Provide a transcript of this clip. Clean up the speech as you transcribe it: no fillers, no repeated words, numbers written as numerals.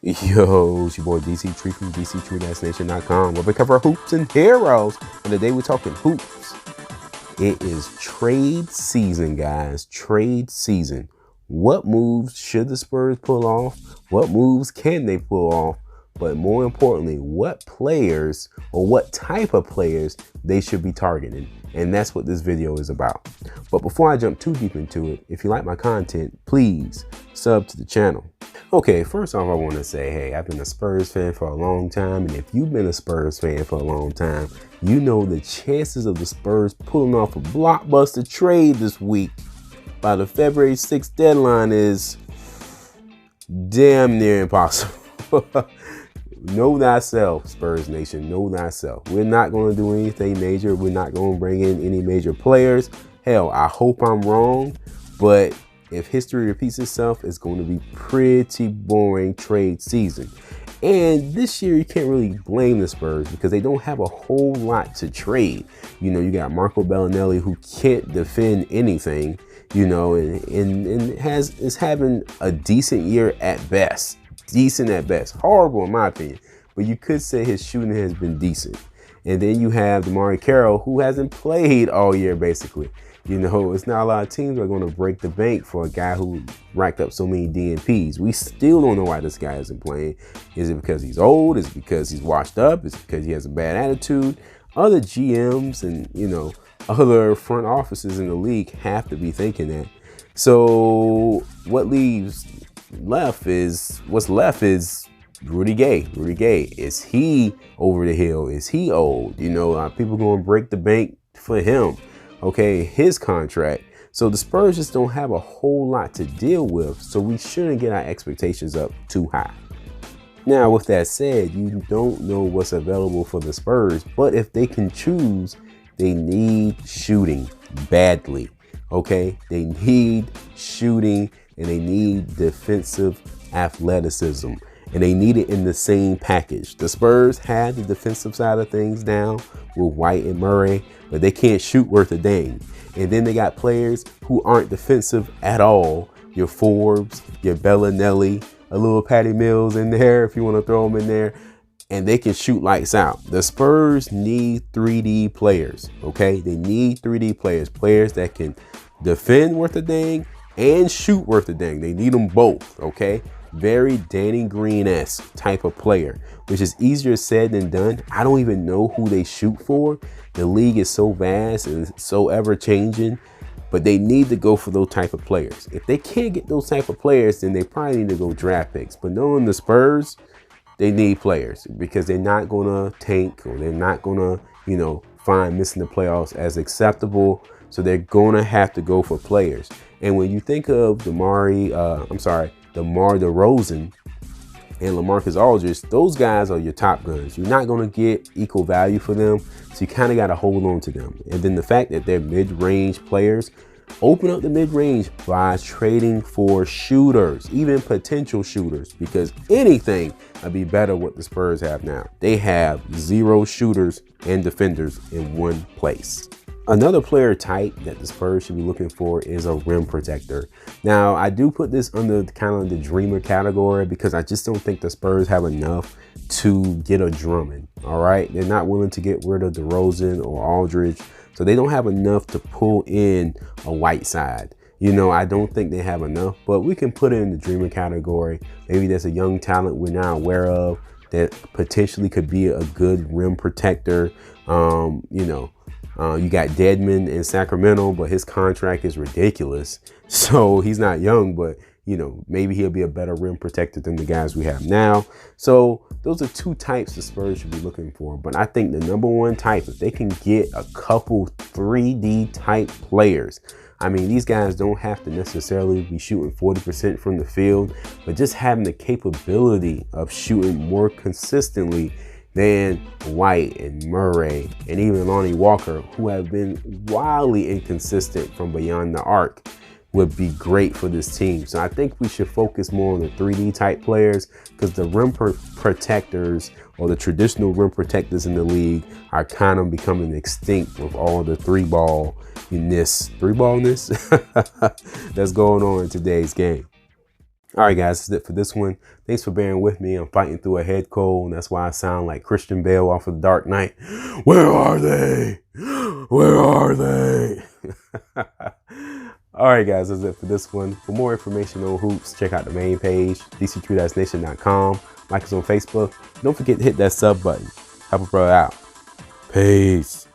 Yo, it's your boy Dctree from Dctree-Nation.com, where we cover hoops and heroes. And today we're talking hoops. It is trade season, guys. Trade season. What moves should the Spurs pull off? What moves can they pull off? But more importantly, what players or what type of players they should be targeting. And that's what this video is about. But before I jump too deep into it, if you like my content, please sub to the channel. Okay, first off, I want to say, hey, I've been a Spurs fan for a long time. And if you've been a Spurs fan for a long time, you know the chances of the Spurs pulling off a blockbuster trade this week by the February 6th deadline is damn near impossible. Know thyself, Spurs Nation, know thyself. We're not going to do anything major. We're not going to bring in any major players. Hell, I hope I'm wrong, but if history repeats itself, it's going to be pretty boring trade season. And this year, you can't really blame the Spurs because they don't have a whole lot to trade. You know, you got Marco Bellinelli, who can't defend anything, you know, and is having a decent year at best. Decent at best. Horrible in my opinion. But you could say his shooting has been decent. And then you have DeMarre Carroll, who hasn't played all year, basically. You know, it's not a lot of teams that are going to break the bank for a guy who racked up so many DNPs. We still don't know why this guy isn't playing. Is it because he's old? Is it because he's washed up? Is it because he has a bad attitude? Other GMs and, you know, other front offices in the league have to be thinking that. So what's left is Rudy Gay. Rudy Gay, is he over the hill? Is he old? You know, people going to break the bank for him. Okay, his contract. So the Spurs just don't have a whole lot to deal with, so we shouldn't get our expectations up too high. Now, with that said, you don't know what's available for the Spurs, but if they can choose, they need shooting badly. Okay, they need shooting and they need defensive athleticism, and they need it in the same package. The Spurs had the defensive side of things down with White and Murray, but they can't shoot worth a dang. And then they got players who aren't defensive at all. Your Forbes, your Bellinelli, a little Patty Mills in there if you want to throw them in there, and they can shoot lights out. The Spurs need 3D players, okay? They need 3D players, players that can defend worth a dang and shoot worth a dang. They need them both, okay? Very Danny Green-esque type of player, which is easier said than done. I don't even know who they shoot for. The league is so vast and so ever-changing, but they need to go for those type of players. If they can't get those type of players, then they probably need to go draft picks. But knowing the Spurs, they need players because they're not going to tank, or they're not going to, you know, find missing the playoffs as acceptable. So they're going to have to go for players. And when you think of DeMar DeRozan and LaMarcus Aldridge, those guys are your top guns. You're not going to get equal value for them, so you kind of got to hold on to them. And then the fact that they're mid-range players, open up the mid-range by trading for shooters, even potential shooters, because anything would be better what the Spurs have now. They have 0 shooters and defenders in one place. Another player type that the Spurs should be looking for is a rim protector. Now, I do put this under kind of the dreamer category because I just don't think the Spurs have enough to get a Drummond, all right? They're not willing to get rid of DeRozan or Aldridge, so they don't have enough to pull in a Whiteside. You know, I don't think they have enough, but we can put it in the dreamer category. Maybe there's a young talent we're not aware of that potentially could be a good rim protector. You know, you got Dedmon in Sacramento, but his contract is ridiculous. So he's not young, but, you know, maybe he'll be a better rim protector than the guys we have now. So those are 2 types the Spurs should be looking for. But I think the #1 type, if they can get a couple 3D type players, I mean, these guys don't have to necessarily be shooting 40% from the field, but just having the capability of shooting more consistently than White and Murray and even Lonnie Walker, who have been wildly inconsistent from beyond the arc, would be great for this team. So I think we should focus more on the 3D type players, because the rim protectors, or the traditional rim protectors in the league, are kind of becoming extinct with all the three ballness that's going on in today's game. All right, guys, that's it for this one. Thanks for bearing with me. I'm fighting through a head cold, and that's why I sound like Christian Bale off of The Dark Knight. Where are they? Where are they? All right, guys, that's it for this one. For more information on hoops, check out the main page, Dctree-Nation.com. Like us on Facebook. Don't forget to hit that sub button. Help a brother out. Peace.